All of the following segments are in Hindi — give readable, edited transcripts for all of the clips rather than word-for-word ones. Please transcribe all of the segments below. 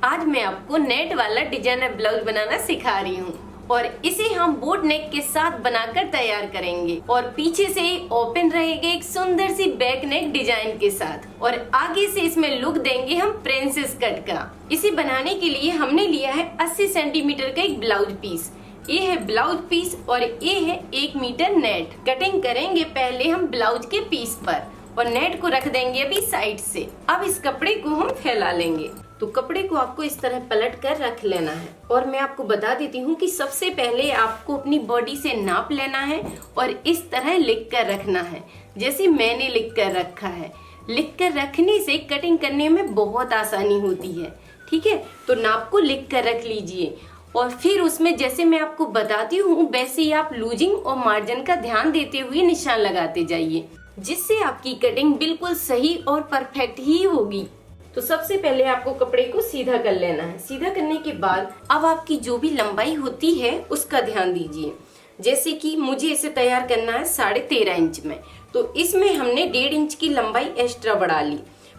आज मैं आपको नेट वाला डिजाइनर ब्लाउज बनाना सिखा रही हूँ और इसे हम बोट नेक के साथ बनाकर तैयार करेंगे और पीछे से ओपन रहेगा एक सुंदर सी बैक नेक डिजाइन के साथ और आगे से इसमें लुक देंगे हम प्रिंसेस कट का। इसे बनाने के लिए हमने लिया है 80 सेंटीमीटर का एक ब्लाउज पीस। ये है ब्लाउज पीस और ये है 1 मीटर नेट। कटिंग करेंगे पहले हम ब्लाउज के पीस पर और नेट को रख देंगे अभी साइड से। अब इस कपड़े को हम फैला लेंगे। तो कपड़े को आपको इस तरह पलट कर रख लेना है और मैं आपको बता देती हूँ कि सबसे पहले आपको अपनी बॉडी से नाप लेना है और इस तरह लिख कर रखना है जैसे मैंने लिख कर रखा है। लिख कर रखने से कटिंग करने में बहुत आसानी होती है। ठीक है, तो नाप को लिख कर रख लीजिए और फिर उसमें जैसे मैं आपको बताती हूँ वैसे ही आप लूजिंग और मार्जिन का ध्यान देते हुए निशान लगाते जाइए, जिससे आपकी कटिंग बिल्कुल सही और परफेक्ट ही होगी। तो सबसे पहले आपको कपड़े को सीधा कर लेना है। सीधा करने के बाद अब आपकी जो भी लंबाई होती है उसका ध्यान दीजिए। जैसे कि मुझे इसे तैयार करना है 13.5 इंच में, तो इसमें हमने 1.5 इंच की लंबाई एक्स्ट्रा बढ़ा ली,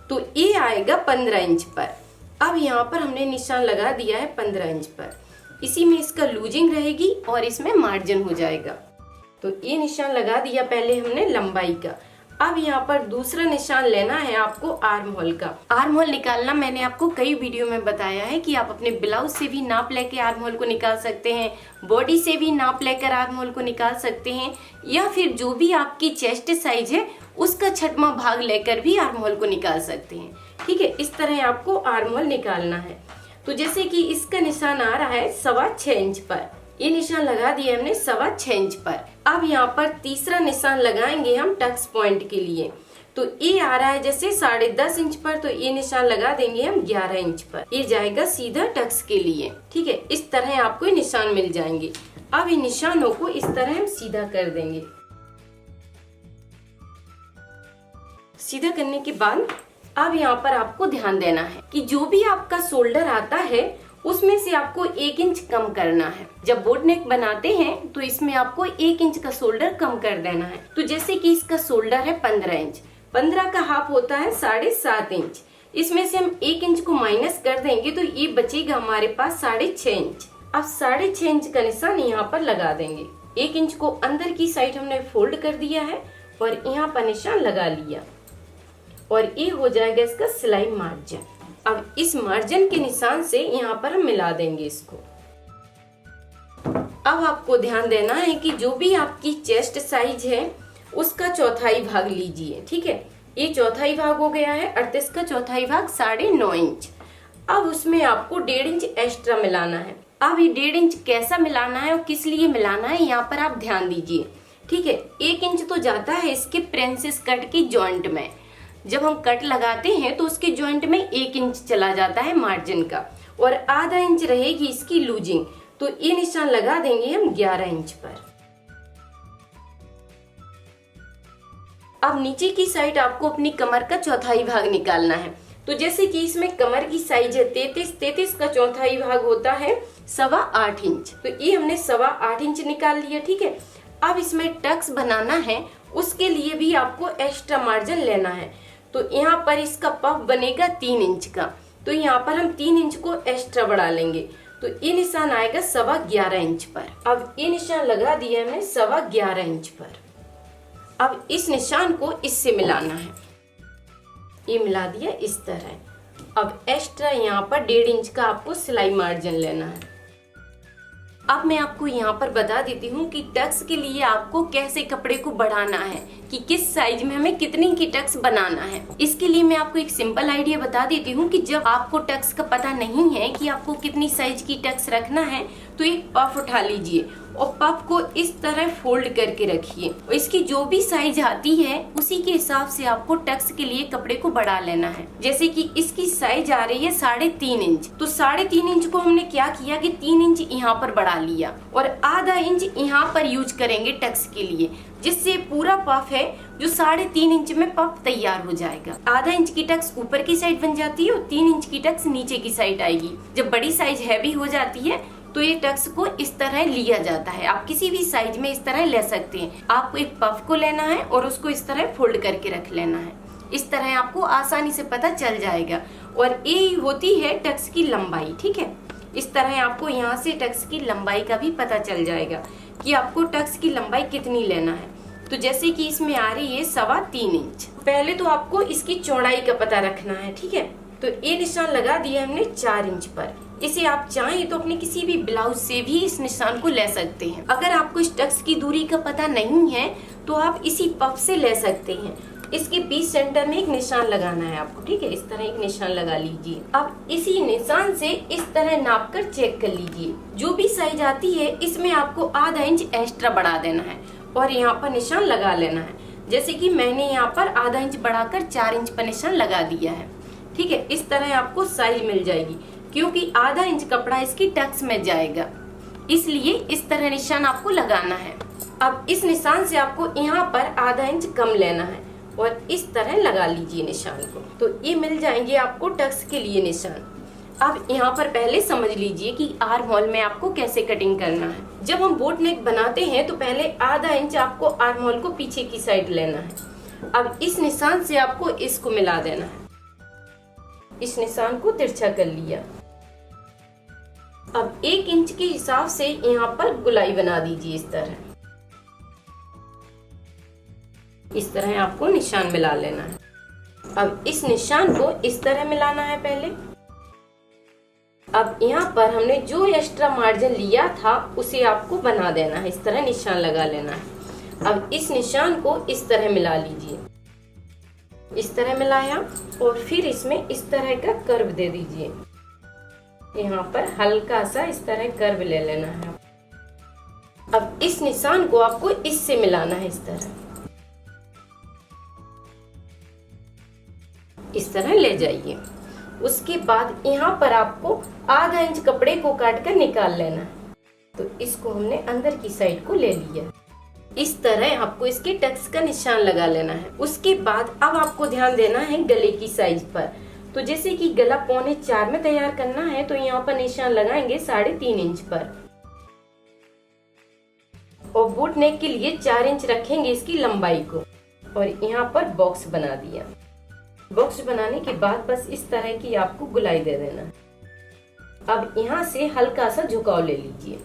तो ये आएगा 15 इंच पर। अब यहाँ पर हमने निशान लगा दिया है 15 इंच पर। इसी में इसका लूजिंग रहेगी और इसमें मार्जिन हो जाएगा। तो ये निशान लगा दिया पहले हमने लंबाई का। अब यहाँ पर दूसरा निशान लेना है आपको आर्म होल का। आर्म होल निकालना मैंने आपको कई वीडियो में बताया है कि आप अपने ब्लाउज से भी नाप लेके आर्म होल को निकाल सकते हैं, बॉडी से भी नाप लेकर आर्म होल को निकाल सकते हैं, या फिर जो भी आपकी चेस्ट साइज है उसका 6वां भाग लेकर भी आर्म होल को निकाल सकते हैं। ठीक है, इस तरह आपको आर्म होल निकालना है। तो जैसे कि इसका निशान आ रहा है 6.25 इंच पर, ये निशान लगा दिया हमने 6.25 इंच पर। अब यहाँ पर तीसरा निशान लगाएंगे हम टक्स पॉइंट के लिए। तो ये आ रहा है जैसे 10.5 इंच पर, तो ये निशान लगा देंगे हम 11 इंच पर। ये जाएगा सीधा टक्स के लिए। ठीक है, इस तरह आपको निशान मिल जाएंगे। अब इन निशानों को इस तरह हम सीधा कर देंगे। सीधा करने के बाद अब यहाँ पर आपको ध्यान देना है कि जो भी आपका शोल्डर आता है उसमें से आपको 1 इंच कम करना है। जब बोट नेक बनाते हैं तो इसमें आपको 1 इंच का शोल्डर कम कर देना है। तो जैसे कि इसका शोल्डर है 15 इंच, 15 का हाफ होता है 7.5 इंच। इसमें से हम 1 इंच को माइनस कर देंगे तो ये बचेगा हमारे पास 6.5 इंच। अब 6.5 इंच का निशान यहाँ पर लगा देंगे। 1 इंच को अंदर की साइड हमने फोल्ड कर दिया है और यहाँ पर निशान लगा लिया और ये हो जाएगा इसका सिलाई मार्जिन। अब इस मार्जिन के निशान से यहाँ पर हम मिला देंगे इसको। अब आपको ध्यान देना है कि जो भी आपकी चेस्ट साइज है उसका 1/4 भाग लीजिए। ठीक है, ये 1/4 भाग हो गया है, अर्थात इसका 1/4 भाग 9.5 इंच। अब उसमें आपको 1.5 इंच एक्स्ट्रा मिलाना है। अब ये 1.5 इंच कैसा मिलाना है और किस लिए मिलाना है यहाँ पर आप ध्यान दीजिए। ठीक है, 1 इंच तो जाता है इसके प्रिंसेस कट की जॉइंट में। जब हम कट लगाते हैं तो उसके जॉइंट में 1 इंच चला जाता है मार्जिन का और आधा इंच रहेगी इसकी लूजिंग। तो ये निशान लगा देंगे हम 11 इंच पर। अब नीचे की साइड आपको अपनी कमर का 1/4 भाग निकालना है। तो जैसे कि इसमें कमर की साइज है 33 का 1/4 भाग होता है 8.25 इंच। तो ये हमने 8.25 इंच निकाल लिया। ठीक है, अब इसमें टक्स बनाना है, उसके लिए भी आपको एक्स्ट्रा मार्जिन लेना है। तो यहाँ पर इसका पफ बनेगा 3 इंच का, तो यहाँ पर हम 3 इंच को एक्स्ट्रा बढ़ा लेंगे। तो ये निशान आएगा 11.25 इंच पर। अब ये निशान लगा दिया हमने 11.25 इंच पर। अब इस निशान को इससे मिलाना है। ये मिला दिया इस तरह। अब एक्स्ट्रा यहाँ पर 1.5 इंच का आपको सिलाई मार्जिन लेना है। अब मैं आपको यहाँ पर बता देती हूँ कि टक्स के लिए आपको कैसे कपड़े को बढ़ाना है, कि किस साइज में हमें कितनी की टक्स बनाना है। इसके लिए मैं आपको एक सिंपल आइडिया बता देती हूँ कि जब आपको टक्स का पता नहीं है कि आपको कितनी साइज की टक्स रखना है, तो एक पफ उठा लीजिए और पफ को इस तरह फोल्ड करके रखिए और इसकी जो भी साइज आती है उसी के हिसाब से आपको टक्स के लिए कपड़े को बढ़ा लेना है। जैसे कि इसकी साइज आ रही है 3.5 इंच, तो 3.5 इंच को हमने क्या किया कि 3 इंच यहाँ पर बढ़ा लिया और आधा इंच यहाँ पर यूज करेंगे टक्स के लिए, जिससे पूरा पफ है जो 3.5 इंच में पफ तैयार हो जाएगा। आधा इंच की टक्स ऊपर की साइड बन जाती है और 3 इंच की टक्स नीचे की साइड आएगी। जब बड़ी साइज हैवी हो जाती है तो ये टक्स को इस तरह लिया जाता है। आप किसी भी साइज में इस तरह ले सकते हैं। आपको एक पफ को लेना है और उसको इस तरह फोल्ड करके रख लेना है। इस तरह आपको आसानी से पता चल जाएगा। और ये होती है टक्स की लंबाई, ठीक है। इस तरह आपको यहाँ से टक्स की लंबाई का भी पता चल जाएगा कि आपको टक्स की लंबाई कितनी लेना है। तो जैसे कि इसमें आ रही है 3.25 इंच। पहले तो आपको इसकी चौड़ाई का पता रखना है, ठीक है। तो ये निशान लगा दिया हमने 4 इंच पर। इसे आप चाहें तो अपने किसी भी ब्लाउज से भी इस निशान को ले सकते हैं। अगर आपको इस टक्स की दूरी का पता नहीं है तो आप इसी पफ से ले सकते हैं। इसके बीच सेंटर में एक निशान लगाना है आपको, ठीक है। इस तरह एक निशान लगा लीजिए। अब इसी निशान से इस तरह नाप कर चेक कर लीजिए। जो भी साइज आती है इसमें आपको आधा इंच एक्स्ट्रा बढ़ा देना है और यहाँ पर निशान लगा लेना है। जैसे कि मैंने यहाँ पर आधा इंच बढ़ाकर 4 इंच पर निशान लगा दिया है, ठीक है। इस तरह आपको साइज मिल जाएगी क्योंकि आधा इंच कपड़ा इसकी टक्स में जाएगा, इसलिए इस तरह निशान आपको लगाना है। अब इस निशान से आपको यहाँ पर आधा इंच कम लेना है और इस तरह लगा लीजिए निशान को। तो ये मिल जाएंगे आपको टक्स के लिए निशान। अब यहाँ पर पहले समझ लीजिए कि आर्म होल में आपको कैसे कटिंग करना है। जब हम बोट नेक बनाते हैं तो पहले आधा इंच आपको आर्म होल को पीछे की साइड लेना है। अब इस निशान से आपको इसको मिला देना है। इस निशान को तिरछा कर लिया। अब 1 इंच के हिसाब से यहाँ पर गुलाई बना दीजिए इस तरह। इस तरह आपको निशान मिला लेना है। अब इस निशान को इस तरह मिलाना है पहले। अब यहाँ पर हमने जो एक्स्ट्रा मार्जिन लिया था उसे आपको बना देना है, इस तरह निशान लगा लेना है। अब इस निशान को इस तरह मिला लीजिए। इस तरह मिलाया और फिर इसमें इस तरह का कर्व दे दीजिए। यहाँ पर हल्का सा इस तरह कर्व ले लेना है। अब इस निशान को आपको इससे मिलाना है, इस तरह इस तरह ले जाइए। उसके बाद यहाँ पर आपको आधा इंच कपड़े को काट कर निकाल लेना है। तो इसको हमने अंदर की साइड को ले लिया। इस तरह आपको इसके टक्स का निशान लगा लेना है। उसके बाद अब आपको ध्यान देना है गले की साइज पर। तो जैसे कि गला 3.25 में तैयार करना है तो यहाँ पर निशान लगाएंगे 3.5 इंच पर और बोट नेक के लिए 4 इंच रखेंगे इसकी लंबाई को। और यहाँ पर बॉक्स बना दिया। बॉक्स बनाने के बाद बस इस तरह की आपको गुलाई दे देना। अब यहाँ से हल्का सा झुकाव ले लीजिए।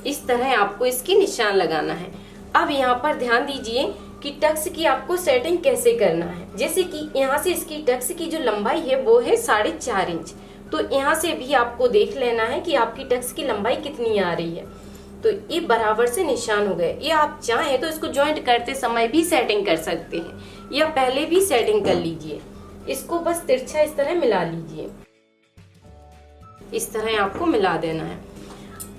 इस तरह आपको इसकी निशान लगाना है। अब यहाँ पर ध्यान दीजिए कि टक्स की आपको सेटिंग कैसे करना है। जैसे कि यहाँ से इसकी टक्स की जो लंबाई है वो है 4.5 इंच। तो यहाँ से भी आपको देख लेना है कि आपकी टक्स की लंबाई कितनी आ रही है। तो ये बराबर से निशान हो गए। ये आप चाहें तो इसको जॉइंट करते समय भी सेटिंग कर सकते हैं या पहले भी सेटिंग कर लीजिए। इसको बस तिरछा इस तरह मिला लीजिए। इस तरह आपको मिला देना है।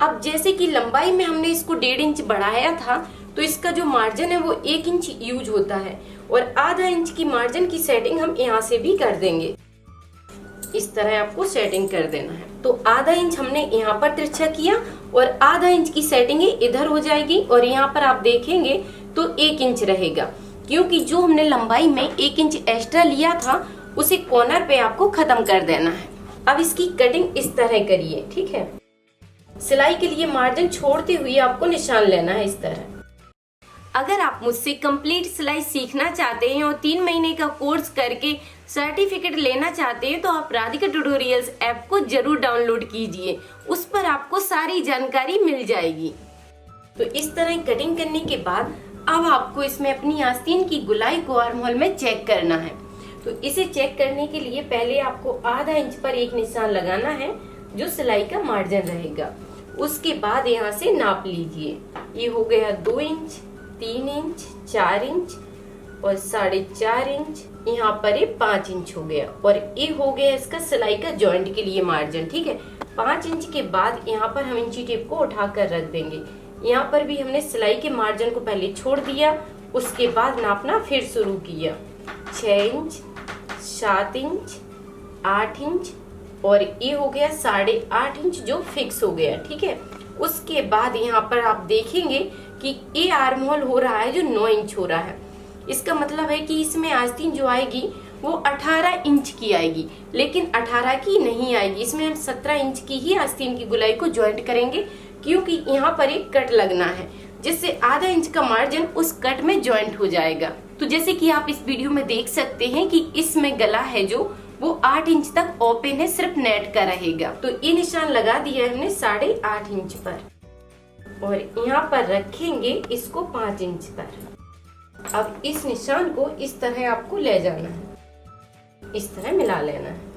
अब जैसे कि लंबाई में हमने इसको 1.5 इंच बढ़ाया था तो इसका जो मार्जिन है वो 1 इंच यूज होता है और आधा इंच की मार्जिन की सेटिंग हम यहाँ से भी कर देंगे। इस तरह आपको सेटिंग कर देना है। तो आधा इंच हमने यहाँ पर तिरछा किया और आधा इंच की सेटिंग इधर हो जाएगी और यहाँ पर आप देखेंगे तो 1 इंच रहेगा, क्योंकि जो हमने लंबाई में 1 इंच एक्स्ट्रा लिया था उसे कॉर्नर पे आपको खत्म कर देना है। अब इसकी कटिंग इस तरह करिए, ठीक है। सिलाई के लिए मार्जिन छोड़ते हुए आपको निशान लेना है इस तरह। अगर आप मुझसे कंप्लीट सिलाई सीखना चाहते हैं और 3 महीने का कोर्स करके सर्टिफिकेट लेना चाहते हैं तो आप राधिका ट्यूटोरियल्स ऐप को जरूर डाउनलोड कीजिए। उस पर आपको सारी जानकारी मिल जाएगी। तो इस तरह कटिंग करने के बाद अब आपको इसमें अपनी आस्तीन की गुलाई को आर्म होल में चेक करना है। तो इसे चेक करने के लिए पहले आपको आधा इंच पर एक निशान लगाना है जो सिलाई का मार्जिन रहेगा। उसके बाद यहाँ से नाप लीजिए। ये हो गया 2 इंच, 3 इंच, 4 इंच और 4.5 इंच। यहाँ पर ये 5 इंच हो गया और ये हो गया इसका सिलाई का जॉइंट के लिए मार्जिन, ठीक है। 5 इंच के बाद यहाँ पर हम इंची टेप को उठा कर रख देंगे। यहाँ पर भी हमने सिलाई के मार्जिन को पहले छोड़ दिया, उसके बाद नापना फिर शुरू किया। 6 इंच, 7 इंच, 8 इंच और ये हो गया 8.5 इंच जो फिक्स हो गया, ठीक है। उसके बाद यहाँ पर आप देखेंगे कि ये आर्म होल हो रहा है जो 9 इंच हो रहा है। इसका मतलब है कि इसमें आस्तीन जो आएगी वो 18 इंच की आएगी, लेकिन 18 की नहीं आएगी। इसमें हम 17 इंच की ही आस्तीन की गुलाई को ज्वाइंट करेंगे, क्योंकि यहाँ पर एक कट लगना है जिससे आधा इंच का मार्जिन उस कट में ज्वाइंट हो जाएगा। तो तो जैसे कि आप इस वीडियो में देख सकते हैं कि इसमें गला है जो वो 8 इंच तक ओपन है, सिर्फ नेट का रहेगा। तो ये निशान लगा दिया है हमने 8.5 इंच पर और यहाँ पर रखेंगे इसको 5 इंच पर। अब इस निशान को इस तरह आपको ले जाना है, इस तरह मिला लेना है।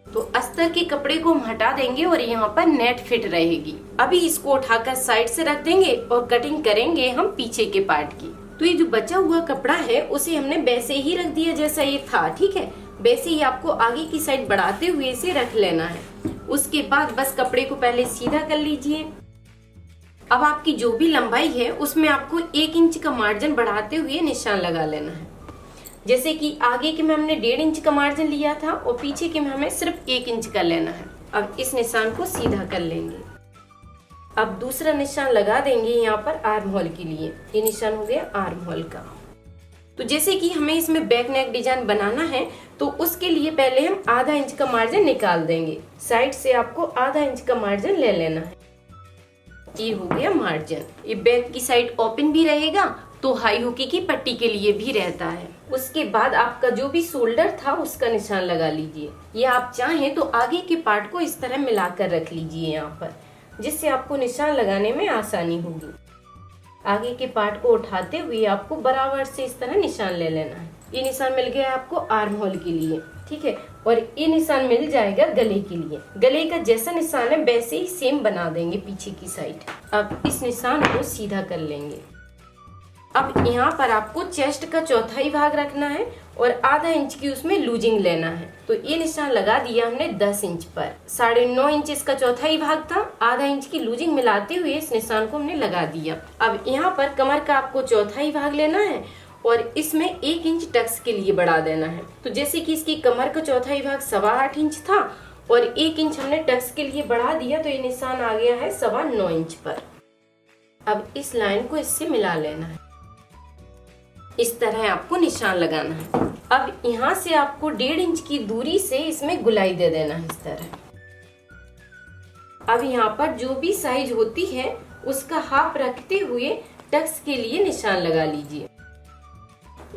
तो अस्तर के कपड़े को हम हटा देंगे और यहाँ पर नेट फिट रहेगी। अभी इसको उठाकर साइड से रख देंगे और कटिंग करेंगे हम पीछे के पार्ट की। तो ये जो बचा हुआ कपड़ा है उसे हमने वैसे ही रख दिया जैसा ये था, ठीक है। वैसे ही आपको आगे की साइड बढ़ाते हुए इसे रख लेना है। उसके बाद बस कपड़े को पहले सीधा कर लीजिए। अब आपकी जो भी लंबाई है उसमें आपको 1 इंच का मार्जिन बढ़ाते हुए निशान लगा लेना है। जैसे कि आगे के में हमने 1.5 इंच का मार्जिन लिया था और पीछे के में हमें सिर्फ 1 इंच का लेना है। अब इस निशान को सीधा कर लेंगे। अब दूसरा निशान लगा देंगे यहाँ पर आर्म होल के लिए। ये निशान हो गया आर्म होल का। तो जैसे कि हमें इसमें बैक नेक डिजाइन बनाना है तो उसके लिए पहले हम आधा इंच का मार्जिन निकाल देंगे। साइड से आपको आधा इंच का मार्जिन ले लेना है। ये हो गया मार्जिन। ये बैक की साइड ओपन भी रहेगा तो हाई हुकी की पट्टी के लिए भी रहता है। उसके बाद आपका जो भी शोल्डर था उसका निशान लगा लीजिए। या आप चाहें तो आगे के पार्ट को इस तरह मिलाकर रख लीजिए यहाँ पर, जिससे आपको निशान लगाने में आसानी होगी। आगे के पार्ट को उठाते हुए आपको बराबर से इस तरह निशान ले लेना है। ये निशान मिल गया आपको आर्म होल के लिए, ठीक है। और ये निशान मिल जाएगा गले के लिए। गले का जैसा निशान है वैसे ही सेम बना देंगे पीछे की साइड। अब इस निशान को सीधा कर लेंगे। अब यहाँ पर आपको चेस्ट का चौथाई भाग रखना है और आधा इंच की उसमें लूजिंग लेना है। तो ये निशान लगा दिया हमने 10 इंच पर। 9.5 इंच इसका चौथाई भाग था, आधा इंच की लूजिंग मिलाते हुए इस निशान को हमने लगा दिया। अब यहाँ पर कमर का आपको चौथाई भाग लेना है और इसमें 1 इंच टक्स के लिए बढ़ा देना है। तो जैसे कि इसकी कमर का चौथाई भाग 8.25 इंच था और 1 इंच हमने टक्स के लिए बढ़ा दिया, तो ये निशान आ गया है 9.25 इंच पर। अब इस लाइन को इससे मिला लेना है। इस तरह आपको निशान लगाना है। अब यहाँ से आपको 1.5 इंच की दूरी से इसमें गुलाई दे देना है इस तरह। अब यहाँ पर जो भी साइज होती है उसका हाफ रखते हुए टक्स के लिए निशान लगा लीजिए।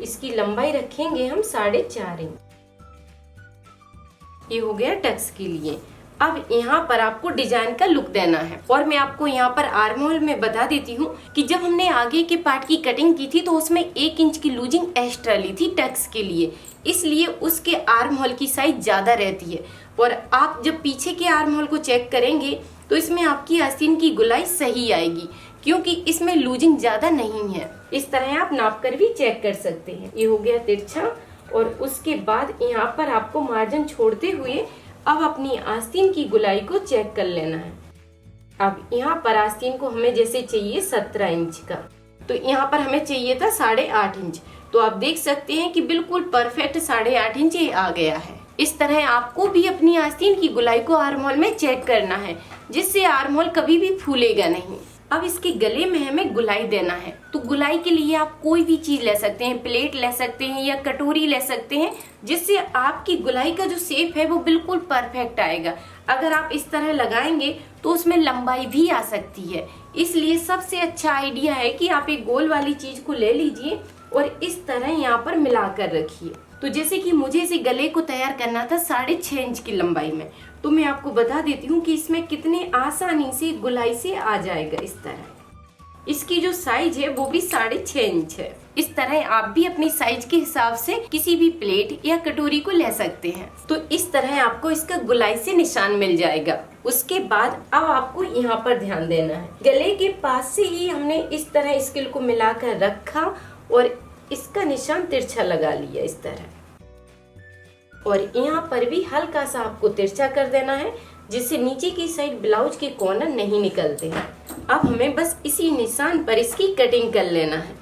इसकी लंबाई रखेंगे हम 4.5 इंच। ये हो गया टक्स के लिए। अब यहाँ पर आपको डिजाइन का लुक देना है और मैं आपको यहाँ पर आर्म होल में बता देती हूँ कि जब हमने आगे के पार्ट की कटिंग की थी तो उसमें 1 इंच की लूजिंग एक्स्ट्रा ली थी टक्स के लिए, इसलिए उसके आर्म होल की साइज ज्यादा रहती है। और आप जब पीछे के आर्म होल को चेक करेंगे तो इसमें आपकी आस्तीन की गुलाई सही आएगी क्योंकि इसमें लूजिंग ज्यादा नहीं है। इस तरह आप नाप कर भी चेक कर सकते हैं। ये हो गया तिरछा और उसके बाद यहाँ पर आपको मार्जिन छोड़ते हुए अब अपनी आस्तीन की गुलाई को चेक कर लेना है। अब यहाँ पर आस्तीन को हमें जैसे चाहिए 17 इंच का, तो यहाँ पर हमें चाहिए था 8.5 इंच। तो आप देख सकते हैं कि बिल्कुल परफेक्ट 8.5 इंच ये आ गया है। इस तरह आपको भी अपनी आस्तीन की गुलाई को आर्म होल में चेक करना है, जिससे आर्म होल कभी भी फूलेगा नहीं। अब इसके गले में हमें गुलाई देना है। तो गुलाई के लिए आप कोई भी चीज ले सकते हैं, प्लेट ले सकते हैं या कटोरी ले सकते हैं, जिससे आपकी गुलाई का जो शेप है वो बिल्कुल परफेक्ट आएगा। अगर आप इस तरह लगाएंगे तो उसमें लंबाई भी आ सकती है, इसलिए सबसे अच्छा आइडिया है कि आप एक गोल वाली चीज को ले लीजिए और इस तरह यहाँ पर मिला कर रखिए। तो जैसे कि मुझे इसे गले को तैयार करना था 6.5 इंच की लंबाई में, तो मैं आपको बता देती हूँ कि इसमें कितने आसानी से गुलाई से आ जाएगा। इस तरह इसकी जो साइज है वो भी 6.5 इंच है। इस तरह आप भी अपनी साइज के हिसाब से किसी भी प्लेट या कटोरी को ले सकते हैं। तो इस तरह आपको इसका गुलाई से निशान मिल जाएगा। उसके बाद अब आपको यहाँ पर ध्यान देना है, गले के पास से ही हमने इस तरह स्केल को मिलाकर रखा और इसका निशान तिरछा लगा लिया इस तरह, और यहाँ पर भी हल्का सा आपको तिरछा कर देना है, जिससे नीचे की साइड ब्लाउज के कॉर्नर नहीं निकलते हैं। अब हमें बस इसी निशान पर इसकी कटिंग कर लेना है।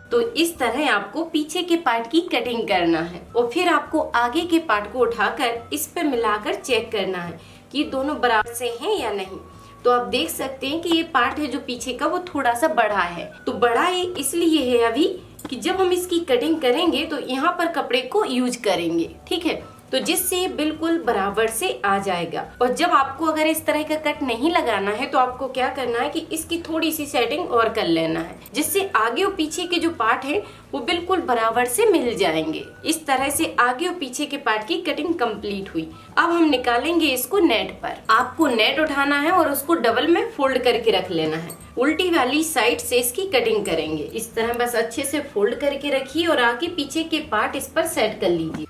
तो इस तरह आपको पीछे के पार्ट की कटिंग करना है और फिर आपको आगे के पार्ट को उठाकर इस पे मिलाकर चेक करना है कि दोनों बराबर से हैं या नहीं। तो आप देख सकते हैं कि ये पार्ट है जो पीछे का वो थोड़ा सा बड़ा है। तो बड़ा ये इसलिए है अभी कि जब हम इसकी कटिंग करेंगे तो यहाँ पर कपड़े को यूज करेंगे, ठीक है। तो जिससे ये बिल्कुल बराबर से आ जाएगा। और जब आपको अगर इस तरह का कट नहीं लगाना है तो आपको क्या करना है कि इसकी थोड़ी सी सेटिंग और कर लेना है, जिससे आगे और पीछे के जो पार्ट है वो बिल्कुल बराबर से मिल जाएंगे। इस तरह से आगे और पीछे के पार्ट की कटिंग कंप्लीट हुई। अब हम निकालेंगे इसको नेट पर। आपको नेट उठाना है और उसको डबल में फोल्ड करके रख लेना है। उल्टी वाली साइड से इसकी कटिंग करेंगे। इस तरह बस अच्छे से फोल्ड करके रखिए और आगे पीछे के पार्ट इस पर सेट कर लीजिए।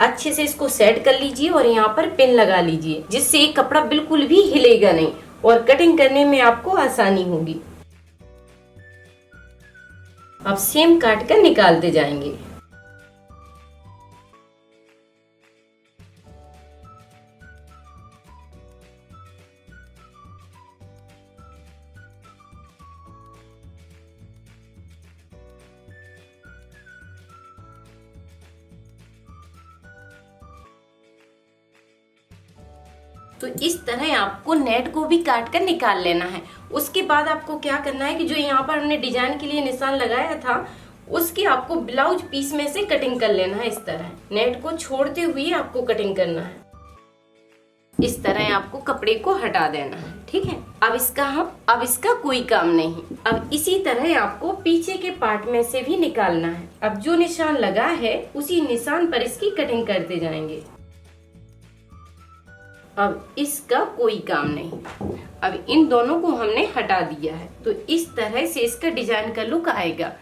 अच्छे से इसको सेट कर लीजिए और यहाँ पर पिन लगा लीजिए, जिससे ये कपड़ा बिल्कुल भी हिलेगा नहीं और कटिंग करने में आपको आसानी होगी। अब सेम काट कर निकालते जाएंगे। तो इस तरह आपको नेट को भी काट कर निकाल लेना है। उसके बाद आपको क्या करना है कि जो यहाँ पर हमने डिजाइन के लिए निशान लगाया था उसकी आपको ब्लाउज पीस में से कटिंग कर लेना है। इस तरह नेट को छोड़ते हुए आपको कटिंग करना है। इस तरह आपको कपड़े को हटा देना है, ठीक है। अब इसका कोई काम नहीं। अब इसी तरह आपको पीछे के पार्ट में से भी निकालना है। अब जो निशान लगा है उसी निशान पर इसकी कटिंग करते जाएंगे। अब इसका कोई काम नहीं। अब इन दोनों को हमने हटा दिया है तो इस तरह से इसका डिजाइन का लुक आएगा।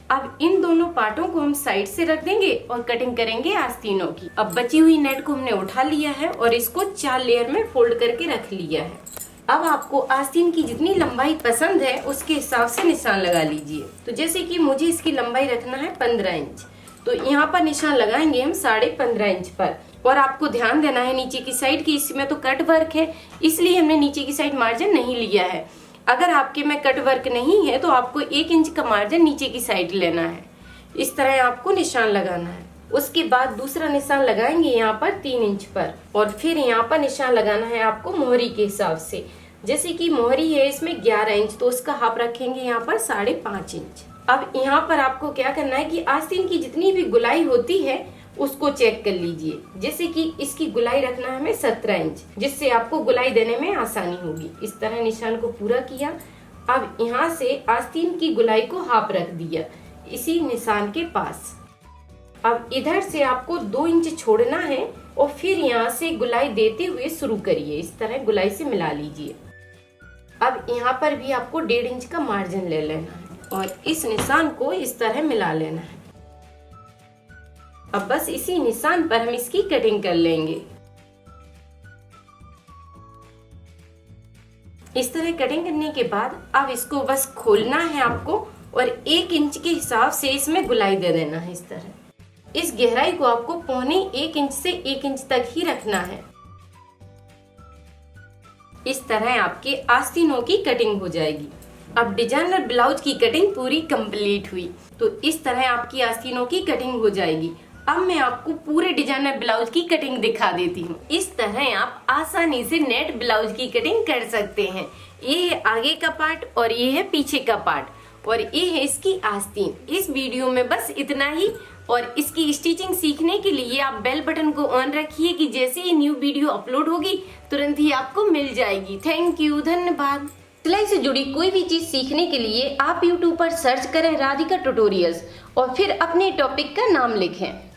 अब इन दोनों पार्टों को हम साइड से रख देंगे और कटिंग करेंगे आस्तीनों की। अब बची हुई नेट को हमने उठा लिया है और इसको 4 लेयर में फोल्ड करके रख लिया है। अब आपको आस्तीन की जितनी लंबाई पसंद है उसके हिसाब से निशान लगा लीजिए। तो जैसे कि मुझे इसकी लंबाई रखना है 15 इंच, तो यहाँ पर निशान लगाएंगे हम 15.5 इंच पर। और आपको ध्यान देना है नीचे की साइड की, इसमें तो कट वर्क है इसलिए हमने नीचे की साइड मार्जिन नहीं लिया है। अगर आपके में कट वर्क नहीं है तो आपको 1 इंच का मार्जिन नीचे की साइड लेना है। इस तरह आपको निशान लगाना है। उसके बाद दूसरा निशान लगाएंगे यहाँ पर 3 इंच पर और फिर यहाँ पर निशान लगाना है आपको मोहरी के हिसाब से। जैसे कि मोहरी है इसमें 11 इंच तो उसका हाफ रखेंगे यहाँ पर 5.5 इंच। अब यहाँ पर आपको क्या करना है कि आस्तीन की जितनी भी गुलाई होती है उसको चेक कर लीजिए। जैसे कि इसकी गुलाई रखना है हमें 17 इंच, जिससे आपको गुलाई देने में आसानी होगी। इस तरह निशान को पूरा किया। अब यहाँ से आस्तीन की गुलाई को हाफ रख दिया इसी निशान के पास। अब इधर से आपको 2 इंच छोड़ना है और फिर यहाँ से गुलाई देते हुए शुरू करिए। इस तरह गुलाई से मिला लीजिए। अब यहाँ पर भी आपको 1.5 इंच का मार्जिन ले लेना है और इस निशान को इस तरह मिला लेना है। अब बस इसी निशान पर हम इसकी कटिंग कर लेंगे। इस तरह कटिंग करने के बाद अब इसको बस खोलना है आपको और 1 इंच के हिसाब से इसमें गुलाई दे देना है। इस तरह इस गहराई को आपको 0.25 इंच से 1 इंच तक ही रखना है। इस तरह आपके आस्तीनों की कटिंग हो जाएगी। अब डिजाइनर ब्लाउज की कटिंग पूरी कंप्लीट हुई। तो इस तरह आपकी आस्तीनों की कटिंग हो जाएगी। अब मैं आपको पूरे डिजाइनर ब्लाउज की कटिंग दिखा देती हूँ। इस तरह आप आसानी से नेट ब्लाउज की कटिंग कर सकते हैं। ये है आगे का पार्ट और ये है पीछे का पार्ट और ये है इसकी आस्तीन। इस वीडियो में बस इतना ही और इसकी स्टिचिंग सीखने के लिए आप बेल बटन को ऑन रखिए कि जैसे ही न्यू वीडियो अपलोड होगी तुरंत ही आपको मिल जाएगी। थैंक यू, धन्यवाद। सिलाई से जुड़ी कोई भी चीज सीखने के लिए आप YouTube पर सर्च करें राधिका ट्यूटोरियल्स और फिर अपने टॉपिक का नाम लिखें।